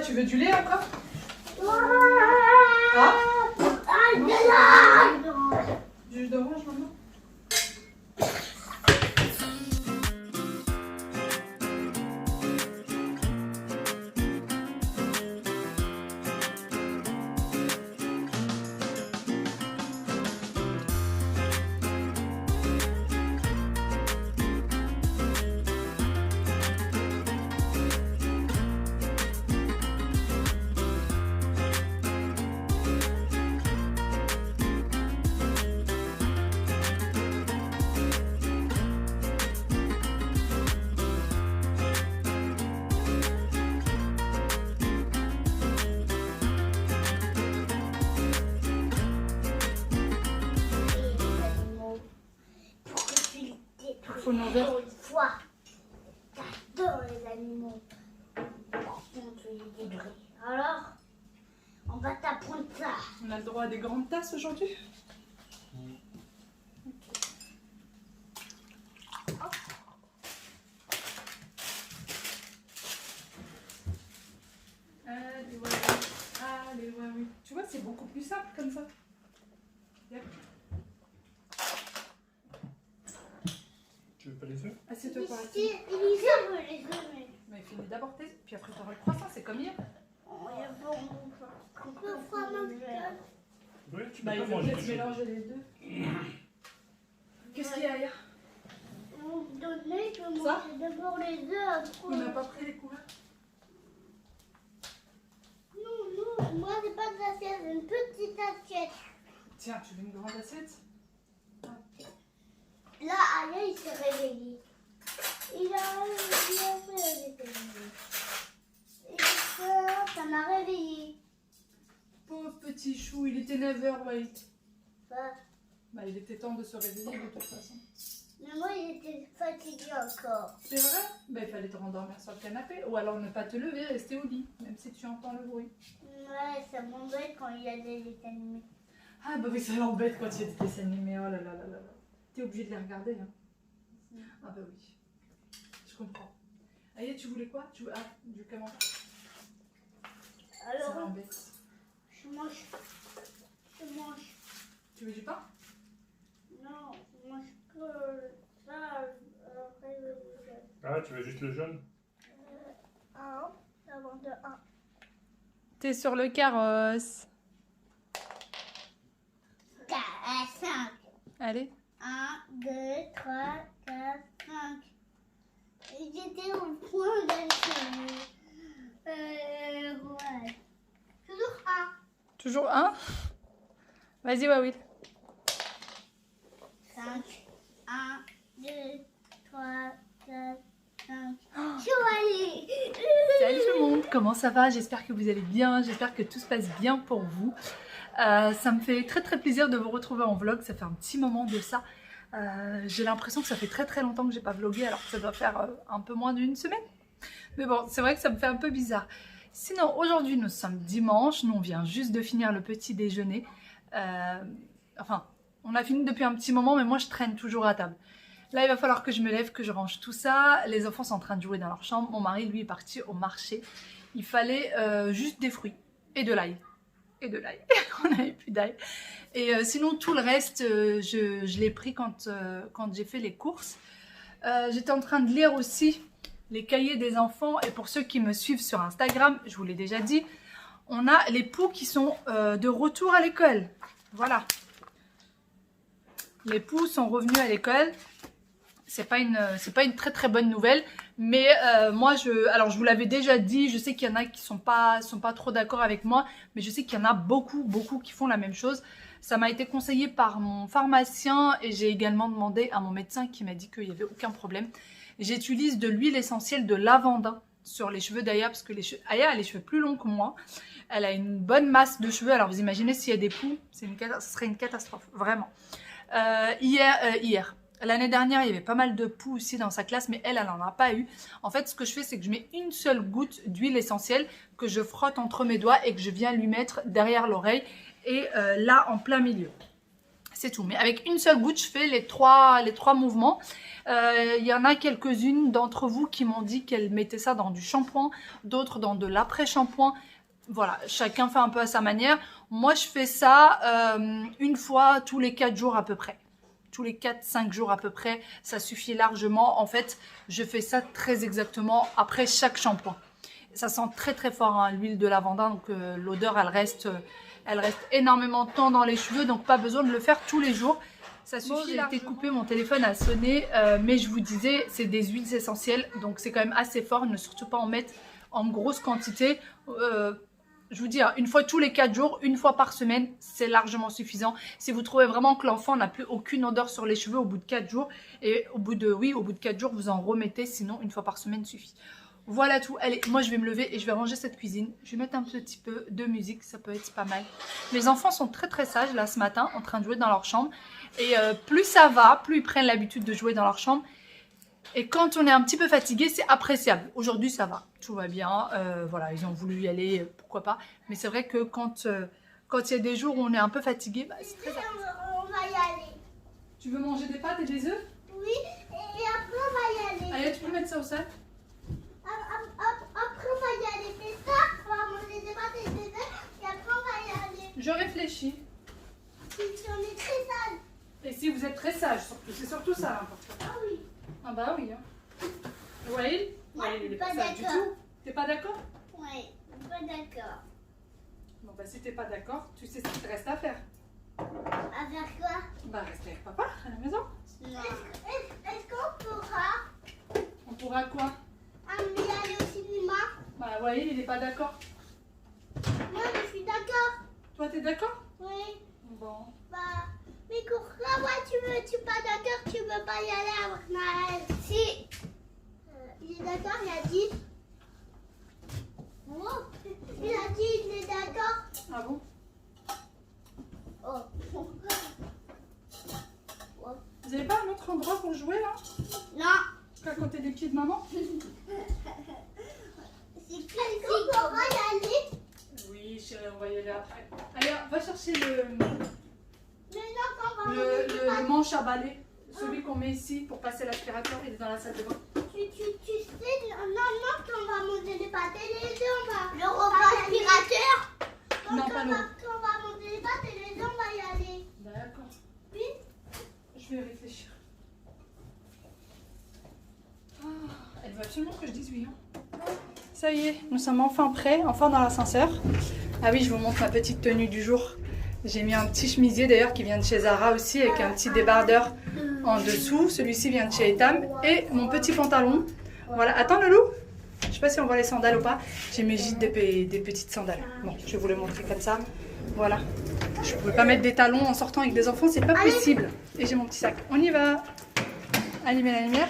tu veux du lait encore? Ah, Du jus d'orange, maman? Faut nourrir une fois. J'adore les animaux. Par contre, j'ai des gris. Alors, on va t'apprendre ça. On a le droit à des grandes tasses aujourd'hui? Allez, ouais, oui. Allez, ouais, oui. Tu vois, c'est beaucoup plus simple comme ça. Yep. Tu veux pas les œufs? Assieds-toi par Si, ici. Elisa veut les œufs, Mais finis d'abord tes, puis après t'auras le croissant, c'est comme hier. il y a beaucoup de fromage. Oui, tu peux Bah, pas il faut manger peut-être des choses. mélanger les deux. Qu'est-ce qu'il y a hier? On donnait que Ça manger d'abord les œufs. On n'a pas pris les couverts. Non, moi c'est pas de l'assiette, c'est une petite assiette. Tiens, tu veux une grande assiette? Là, Aya, il s'est réveillé. Il a fait les télévisions. Et ça m'a réveillé. Pauvre petit chou, il était 9h, White. Bah, Bah, il était temps de se réveiller de toute façon. mais moi, il était fatigué encore. C'est vrai? Bah, il fallait te rendormir sur le canapé. Ou alors ne pas te lever, rester au lit, même si tu entends le bruit. Ouais, ça m'embête quand il y a des dessins animés. Ah, bah oui, ça l'embête quand il y a des dessins animés. Oh là là là là là. T'es obligé de les regarder, hein. Ah, bah oui. Je comprends. Aïe, tu voulais quoi? Tu veux... Ah, du camembert. Ça Alors, l'embête. je mange. Tu veux du pain? Non, je mange que ça. Après, Ah, tu veux juste le jaune? un, avant de un. T'es sur le carrosse. 5. Allez. 1, 2, 3, 4, 5. J'étais au point d'acheter. Ouais. Toujours 1. Toujours un? Vas-y, Wawil. 5. 1, 2, 3, 4, 5. Je suis allée. Salut tout le monde, comment ça va? J'espère que vous allez bien, j'espère que tout se passe bien pour vous. Ça me fait très très plaisir de vous retrouver en vlog, ça fait un petit moment de ça. J'ai l'impression que ça fait très très longtemps que j'ai pas vlogué alors que ça doit faire un peu moins d'une semaine. Mais bon, c'est vrai que ça me fait un peu bizarre. Sinon, aujourd'hui nous sommes dimanche, nous on vient juste de finir le petit déjeuner. Enfin, on a fini depuis un petit moment mais moi je traîne toujours à table. Là, il va falloir que je me lève, que je range tout ça. Les enfants sont en train de jouer dans leur chambre. Mon mari, lui, est parti au marché. Il fallait juste des fruits et de l'ail. Et de l'ail. On n'avait plus d'ail. Et sinon, tout le reste, je l'ai pris quand j'ai fait les courses. J'étais en train de lire aussi les cahiers des enfants. Et pour ceux qui me suivent sur Instagram, je vous l'ai déjà dit, on a les poux qui sont de retour à l'école. Voilà. Les poux sont revenus à l'école. C'est pas une très très bonne nouvelle, mais moi alors je vous l'avais déjà dit, je sais qu'il y en a qui sont pas trop d'accord avec moi, mais je sais qu'il y en a beaucoup qui font la même chose. Ça m'a été conseillé par mon pharmacien et j'ai également demandé à mon médecin qui m'a dit qu'il n'y avait aucun problème. J'utilise de l'huile essentielle de lavande sur les cheveux d'Aya parce que Aya a les cheveux plus longs que moi. Elle a une bonne masse de cheveux, alors vous imaginez s'il y a des poux, ce serait une catastrophe, vraiment. Hier. L'année dernière, il y avait pas mal de poux aussi dans sa classe, mais elle n'en a pas eu. En fait, ce que je fais, c'est que je mets une seule goutte d'huile essentielle que je frotte entre mes doigts et que je viens lui mettre derrière l'oreille et là, en plein milieu. C'est tout. Mais avec une seule goutte, je fais les trois mouvements. Il y en a quelques-unes d'entre vous qui m'ont dit qu'elles mettaient ça dans du shampoing, d'autres dans de l'après-shampoing. Voilà, chacun fait un peu à sa manière. Moi, je fais ça une fois tous les 4 jours à peu près. Tous les 4-5 jours à peu près, ça suffit largement. En fait, je fais ça très exactement après chaque shampoing. Ça sent très très fort hein, l'huile de lavande, donc l'odeur elle reste énormément de temps dans les cheveux, donc pas besoin de le faire tous les jours. Ça suffit. Bon, j'ai été coupée, mon téléphone a sonné, mais je vous disais, c'est des huiles essentielles, donc c'est quand même assez fort. Ne surtout pas en mettre en grosse quantité. Je vous dis, une fois tous les 4 jours, une fois par semaine, c'est largement suffisant. Si vous trouvez vraiment que l'enfant n'a plus aucune odeur sur les cheveux au bout de 4 jours, et au bout de 4 jours, vous en remettez, sinon une fois par semaine suffit. Voilà tout. Allez, moi je vais me lever et je vais ranger cette cuisine. Je vais mettre un petit peu de musique, ça peut être pas mal. Les enfants sont très très sages là ce matin, en train de jouer dans leur chambre. Et plus ça va, plus ils prennent l'habitude de jouer dans leur chambre. Et quand on est un petit peu fatigué, c'est appréciable. Aujourd'hui ça va, tout va bien. Voilà, ils ont voulu y aller, pourquoi pas. Mais c'est vrai que quand il y a des jours où on est un peu fatigué, bah, c'est très appréciable. On va y aller. Tu veux manger des pâtes et des œufs? Oui, et après on va y aller. Allez, tu peux mettre ça au sac? Après on va y aller, c'est ça? On va manger des pâtes et des œufs et après on va y aller. Je réfléchis. Si on est très sage. Et si vous êtes très sage, surtout, c'est surtout ça l'important. Ah oui. Ah bah oui. Hein. Waïl? Moi, Waïl, je il suis est pas pas sage du d'accord. tout. T'es pas d'accord? Ouais, pas d'accord. Bon bah si t'es pas d'accord, tu sais ce qu'il te reste à faire. À faire quoi? Bah rester avec papa à la maison. Est-ce qu'on pourra On pourra quoi? aller au cinéma? Bah Waïl, il est pas d'accord. Moi, je suis d'accord. Toi t'es d'accord? Oui. Bon. Bah, mais pourquoi moi tu suis pas d'accord, tu veux pas y aller avec Naël? Si. Il est d'accord, il a dit. Oh, il a dit, il est d'accord. Ah bon? Oh. Vous avez pas un autre endroit pour jouer là? Non. Qu'à côté des pieds de maman? Est-ce qu'on pourra y aller? Oui chérie, on va y aller après. Allez, va chercher Mais non, quand on va manger des le pâtes. manche à balai. Celui qu'on met ici pour passer l'aspirateur, il est dans la salle de bain. Tu sais, non, quand on va manger des pâtes et les œufs, on va... Le repas aspirateur? Non, pas l'eau. Quand on va manger des pâtes et les œufs, on va y aller. D'accord. Oui. Je vais réfléchir. Ah, elle veut absolument que je dise oui. Hein. Ça y est, nous sommes enfin prêts, enfin dans l'ascenseur. Ah oui, je vous montre ma petite tenue du jour. J'ai mis un petit chemisier d'ailleurs qui vient de chez Zara aussi avec un petit débardeur en dessous. Celui-ci vient de chez Etam. Et mon petit pantalon. Voilà, attends Loulou. Je sais pas si on voit les sandales ou pas. J'ai mes gîtes des petites sandales. Bon, je vais vous les montrer comme ça. Voilà. Je ne pouvais pas mettre des talons en sortant avec des enfants, c'est pas possible. Et j'ai mon petit sac. On y va. Allumez la lumière.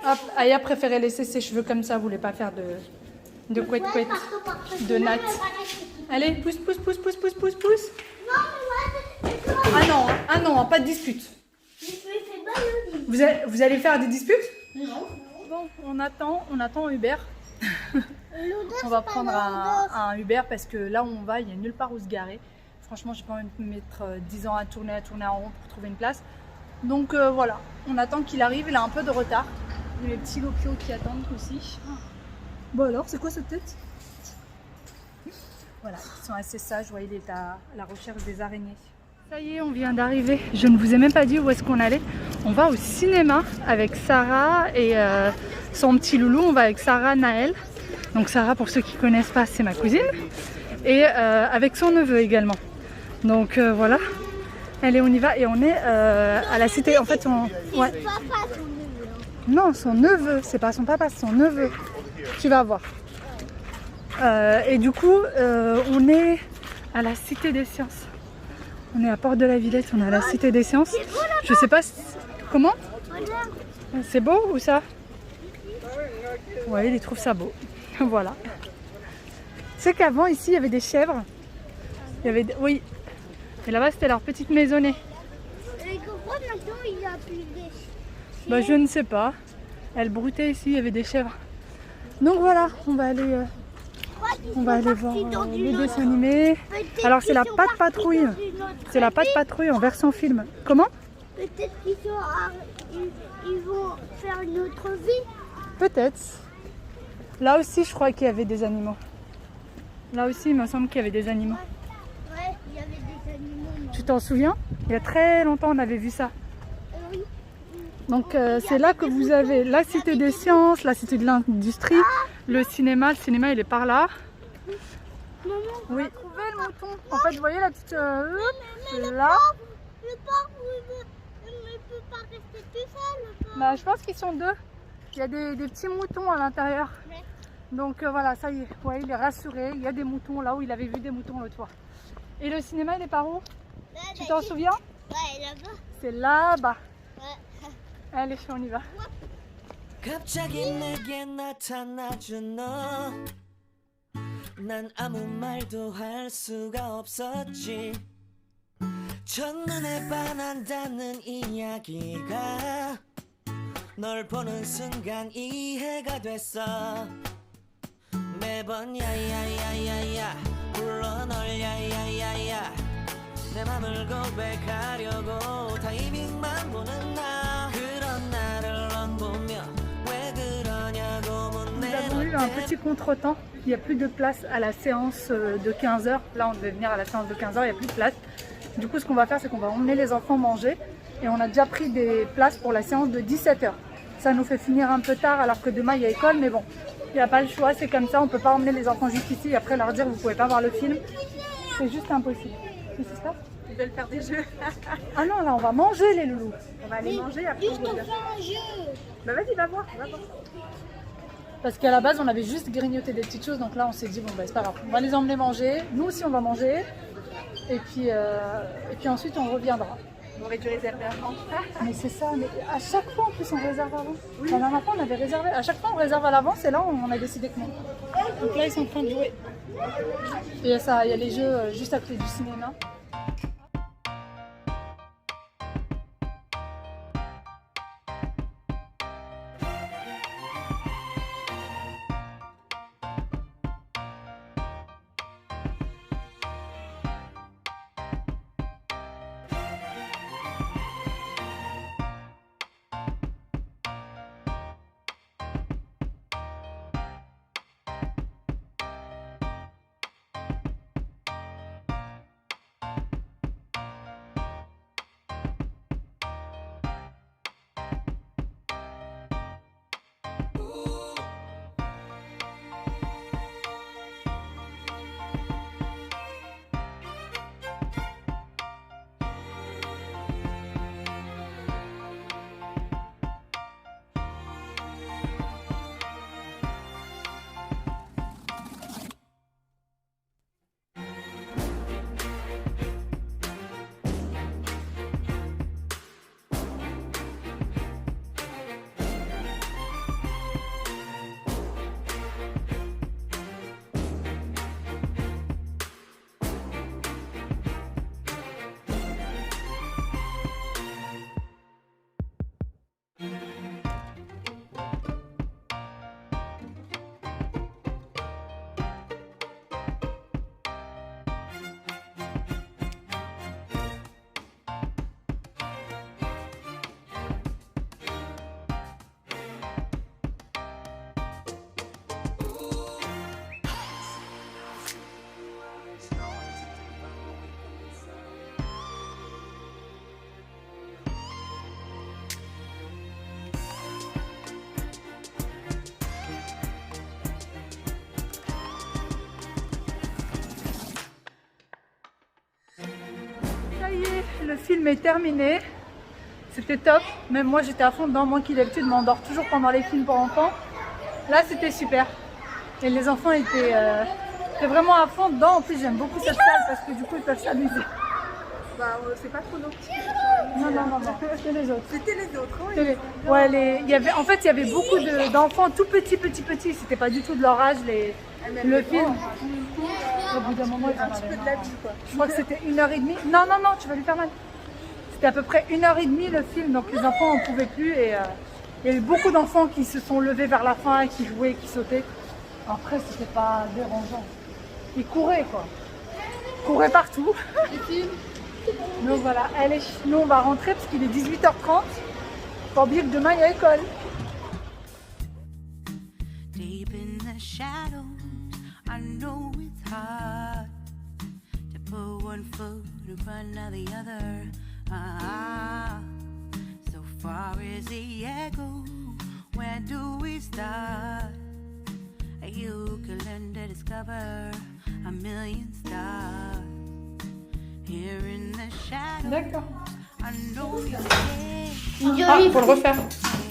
Hop, Aya préférait laisser ses cheveux comme ça, voulait pas faire de couette-couette, de natte. Allez, pousse, pousse, pousse, pousse, pousse, pousse, pousse. Ah non, pas de dispute. Vous allez faire des disputes? Non. Bon, on attend Uber. On va prendre un Uber parce que là où on va, il n'y a nulle part où se garer. Franchement, j'ai pas envie de mettre 10 ans à tourner en rond pour trouver une place. Donc voilà, on attend qu'il arrive, il a un peu de retard. Il y a les petits lopios qui attendent aussi. Bon alors, c'est quoi cette tête? Voilà, ils sont assez sages, voyez, il est à la recherche des araignées. Ça y est, on vient d'arriver. Je ne vous ai même pas dit où est-ce qu'on allait. On va au cinéma avec Sarah et son petit loulou. On va avec Sarah Naël. Donc Sarah, pour ceux qui ne connaissent pas, c'est ma cousine. Et avec son neveu également. Donc voilà. Allez, on y va et on est à la cité. En fait, ouais. Non, son neveu. C'est pas son papa, c'est son neveu. Tu vas voir. Et du coup, on est à la Cité des Sciences. On est à Porte de la Villette, on est à la Cité des Sciences. Je sais pas comment. C'est beau ou ça? Ouais, il trouve ça beau. Voilà. Tu sais qu'avant ici, il y avait des chèvres. Oui. Et là-bas, c'était leur petite maisonnée. Et pourquoi maintenant il n'y a plus de chèvres? Bah, je ne sais pas. Elles broutaient ici, il y avait des chèvres. Donc voilà, on va aller On va aller voir les dessins animés. Alors c'est la Pat' Patrouille. C'est la Pat' Patrouille en version film. Comment? Peut-être qu'ils vont faire une autre vie. Peut-être. Là aussi, je crois qu'il y avait des animaux. Là aussi, il me semble qu'il y avait des animaux. Ouais, il y avait des animaux. Non. Tu t'en souviens? Il y a très longtemps, on avait vu ça. Oui. Donc c'est là que vous avez la cité des sciences, la cité de l'industrie, le cinéma. Le cinéma, il est par là. Maman, Oui. On a trouvé le mouton. En fait, vous voyez la petite... là. le pauvre, il ne peut pas rester tout seul. Le pauvre. Bah, je pense qu'ils sont deux. Il y a des petits moutons à l'intérieur. Ouais. Donc voilà, ça y est. Ouais, il est rassuré. Il y a des moutons là où il avait vu des moutons l'autre fois. Et le cinéma, il est par où? Tu t'en souviens? Ouais, là-bas. C'est là-bas. Ouais. Allez, on y va. 갑자기 내게 나타나준 너 난 아무 말도 할 수가 없었지 첫눈에 반한다는 이야기가 널 보는 순간 이해가 됐어 매번 야야야야야 불러 널 야야야야 내 맘을 고백하려고 타이밍만 보는 나 그런 나를 넌 보며 왜 그러냐고 Nous avons eu un petit contretemps. Il n'y a plus de place à la séance de 15h. Là, on devait venir à la séance de 15h, il n'y a plus de place. Du coup, ce qu'on va faire, c'est qu'on va emmener les enfants manger. Et on a déjà pris des places pour la séance de 17h. Ça nous fait finir un peu tard alors que demain, il y a école. Mais bon, il n'y a pas le choix, c'est comme ça. On ne peut pas emmener les enfants juste ici et après leur dire, vous ne pouvez pas voir le film. C'est juste impossible. Qu'est-ce qui se passe? Ils veulent faire des jeux. Ah non, là, on va manger les loulous. On va aller manger après. Juste on fait un jeu. Bah vas-y, va voir. Parce qu'à la base, on avait juste grignoté des petites choses. Donc là, on s'est dit, bon, bah, c'est pas grave. On va les emmener manger. Nous aussi, on va manger. Et puis ensuite, on reviendra. On aurait dû réserver avant. Mais c'est ça. Mais à chaque fois, en plus, on réserve avant. Oui. La dernière fois, on avait réservé. À chaque fois, on réserve à l'avance. Et là, on a décidé que non. Donc là, ils sont en train de jouer. Et il y a les jeux juste à côté du cinéma. Le film est terminé, c'était top, même moi j'étais à fond dedans, moi qui d'habitude m'endors toujours pendant les films pour enfants, là c'était super, et les enfants étaient vraiment à fond dedans. En plus j'aime beaucoup cette salle parce que du coup ils peuvent s'amuser. Bah c'est pas trop long. Non, c'était les autres. C'était les autres, oui. Ouais, en fait il y avait beaucoup d'enfants tout petits, c'était pas du tout de leur âge le film. Au bout d'un moment, ils en Un petit avaient peu de la marre. vie, quoi. Je crois que c'était 1h30. Non, tu vas lui faire mal. C'était à peu près 1h30 le film, donc les enfants n'en pouvaient plus. Et il y a eu beaucoup d'enfants qui se sont levés vers la fin, qui jouaient, qui sautaient. Après, c'était pas dérangeant. Il courait quoi. Il courait partout. Donc voilà, allez, nous on va rentrer parce qu'il est 18h30. Pas oublier que demain il y a école. Deep in the shadows, I know it's hard to put one foot in front of the other. So far as the echo, where do we start? You can learn to discover a million stars. Here in the shadows, D'accord. I know you can. Une Ah, jolie faut le refaire.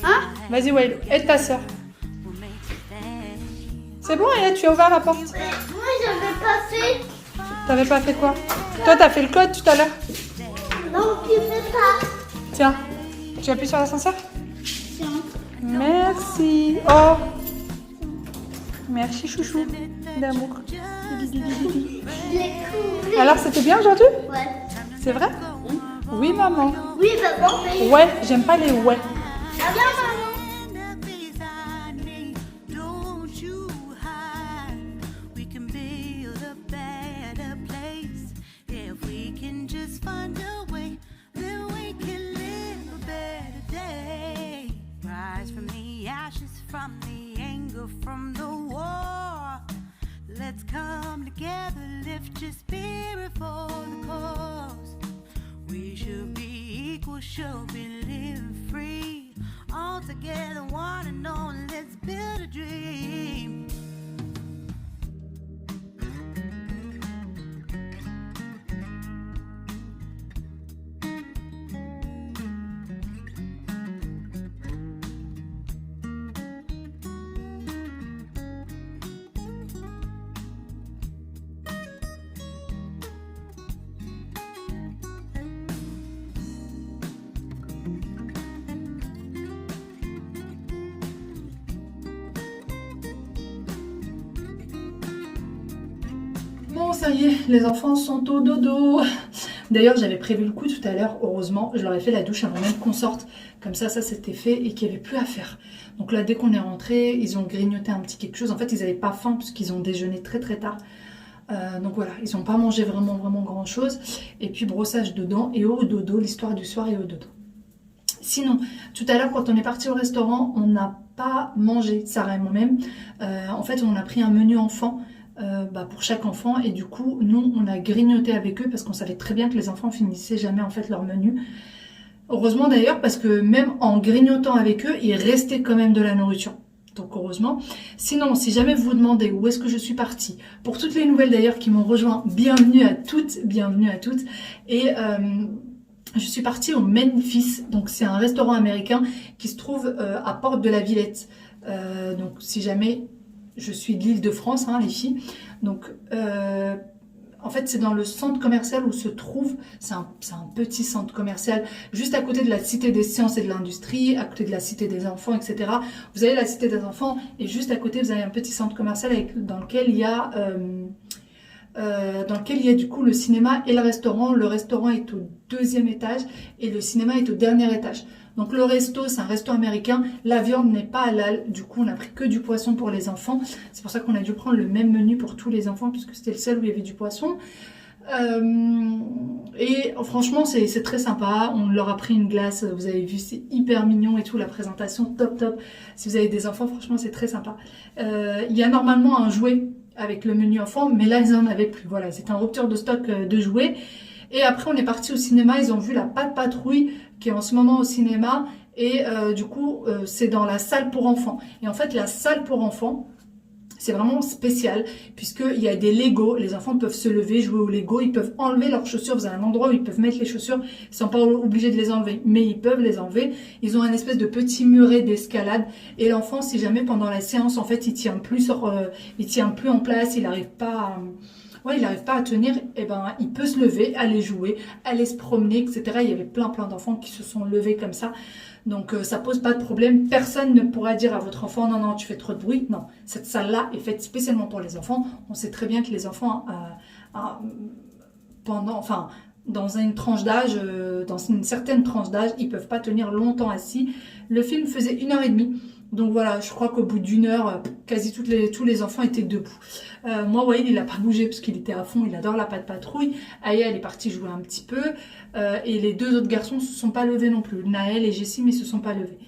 Hein? Vas-y Wael, aide ta soeur. We'll make it dance. C'est bon, et tu as ouvert la porte. Moi, j'avais pas fait. T'avais pas fait quoi? Toi, t'as fait le code tout à l'heure. Donc, tu fais ça. Tiens, tu appuies sur l'ascenseur. Merci. Oh. Merci chouchou d'amour. Je l'ai couvert. Alors, c'était bien aujourd'hui? Ouais. C'est vrai? Oui, maman. Oui, maman, mais... Ouais, j'aime pas les ouais. Ah bien, maman. Stand up beside me, don't you hide. We can build a better place if we can just find a way. Then we can live a better day. Rise from the ashes, from the anger, from the war. Let's come together, lift your spirit for the cause. We should be equal, should be living free. All together, one and all, let's build a dream. Bon, ça y est, les enfants sont au dodo. D'ailleurs, j'avais prévu le coup tout à l'heure, heureusement. Je leur ai fait la douche avant même qu'on sorte. Comme ça c'était fait et qu'il n'y avait plus à faire. Donc là, dès qu'on est rentré, ils ont grignoté un petit quelque chose. En fait, ils n'avaient pas faim puisqu'ils ont déjeuné très très tard. Donc voilà, ils n'ont pas mangé vraiment grand chose. Et puis brossage de dents et au dodo, l'histoire du soir et au dodo. Sinon, tout à l'heure, quand on est parti au restaurant, on n'a pas mangé, Sarah et moi-même. En fait, on a pris un menu enfant. Pour chaque enfant, et du coup nous on a grignoté avec eux parce qu'on savait très bien que les enfants finissaient jamais en fait leur menu. Heureusement d'ailleurs, parce que même en grignotant avec eux, il restait quand même de la nourriture, donc heureusement. Sinon, si jamais vous vous demandez où est-ce que je suis partie, pour toutes les nouvelles d'ailleurs qui m'ont rejoint, bienvenue à toutes, et je suis partie au Memphis, donc c'est un restaurant américain qui se trouve à Porte de la Villette. Donc si jamais, je suis de l'Île-de-France, hein, les filles. Donc, en fait, c'est dans le centre commercial où se trouve, c'est un petit centre commercial, juste à côté de la Cité des Sciences et de l'Industrie, à côté de la Cité des Enfants, etc. Vous avez la Cité des Enfants, et juste à côté, vous avez un petit centre commercial dans lequel il y a... du coup le cinéma et le restaurant. Le restaurant est au 2e étage et le cinéma est au dernier étage. Donc le resto, c'est un resto américain. La viande n'est pas halal. Du coup, on a pris que du poisson pour les enfants. C'est pour ça qu'on a dû prendre le même menu pour tous les enfants puisque c'était le seul où il y avait du poisson. Et franchement, c'est très sympa. On leur a pris une glace. Vous avez vu, c'est hyper mignon et tout. La présentation, top. Si vous avez des enfants, franchement, c'est très sympa. Il y a normalement un jouet avec le menu enfant, mais là, ils n'en avaient plus. Voilà, c'était en rupture de stock de jouets. Et après, on est parti au cinéma. Ils ont vu la Pat' Patrouille qui est en ce moment au cinéma. Et du coup, c'est dans la salle pour enfants. Et en fait, la salle pour enfants, c'est vraiment spécial puisqu'il y a des Lego. Les enfants peuvent se lever, jouer au Lego. Ils peuvent enlever leurs chaussures. Vous avez un endroit où ils peuvent mettre les chaussures. Ils ne sont pas obligés de les enlever, mais ils peuvent les enlever. Ils ont un espèce de petit muret d'escalade. Et l'enfant, si jamais pendant la séance, en fait, il tient plus en place, il n'arrive pas à tenir, et ben il peut se lever, aller jouer, aller se promener, etc. Il y avait plein d'enfants qui se sont levés comme ça. Donc ça pose pas de problème. Personne ne pourra dire à votre enfant non tu fais trop de bruit. Non, cette salle-là est faite spécialement pour les enfants. On sait très bien que les enfants dans une tranche d'âge, dans une certaine tranche d'âge, ils peuvent pas tenir longtemps assis. Le film faisait 1h30. Donc voilà, je crois qu'au bout d'une heure, quasi tous les enfants étaient debout. Moi, Wael, il n'a pas bougé parce qu'il était à fond, il adore la patte patrouille. Aya, elle est partie jouer un petit peu. Et les deux autres garçons ne se sont pas levés non plus. Naël et Jessie, mais ne se sont pas levés.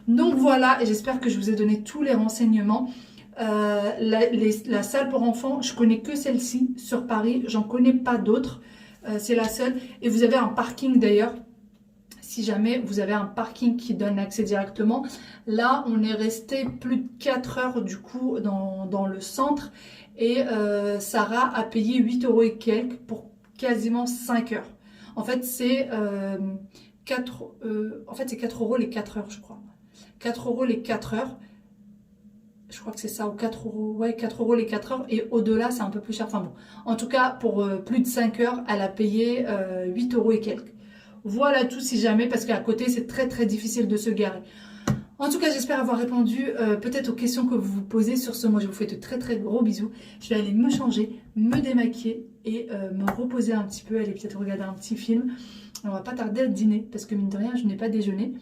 Donc voilà, et j'espère que je vous ai donné tous les renseignements. La salle pour enfants, je connais que celle-ci sur Paris, j'en connais pas d'autres. C'est la seule. Et vous avez un parking d'ailleurs. Si jamais vous avez un parking qui donne accès directement. Là, on est resté plus de 4 heures du coup dans le centre. Et Sarah a payé 8 € et quelques pour quasiment 5 heures. En fait, c'est 4 € les 4 heures, je crois. 4 € les 4 heures. Je crois que c'est ça, ou 4 €. Ouais, 4 € les 4 heures. Et au-delà, c'est un peu plus cher. Enfin bon. En tout cas, pour plus de 5 heures, elle a payé 8 € et quelques. Voilà tout si jamais, parce qu'à côté, c'est très très difficile de se garer. En tout cas, j'espère avoir répondu peut-être aux questions que vous vous posez sur ce. Moi, je vous fais de très très gros bisous. Je vais aller me changer, me démaquiller et me reposer un petit peu. Aller peut-être regarder un petit film. On va pas tarder à dîner, parce que mine de rien, je n'ai pas déjeuné.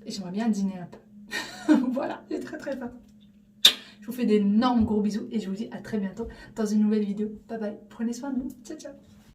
Et j'aimerais bien dîner un peu. Voilà, j'ai très très faim. Je vous fais d'énormes gros bisous et je vous dis à très bientôt dans une nouvelle vidéo. Bye bye, prenez soin de vous. Ciao ciao.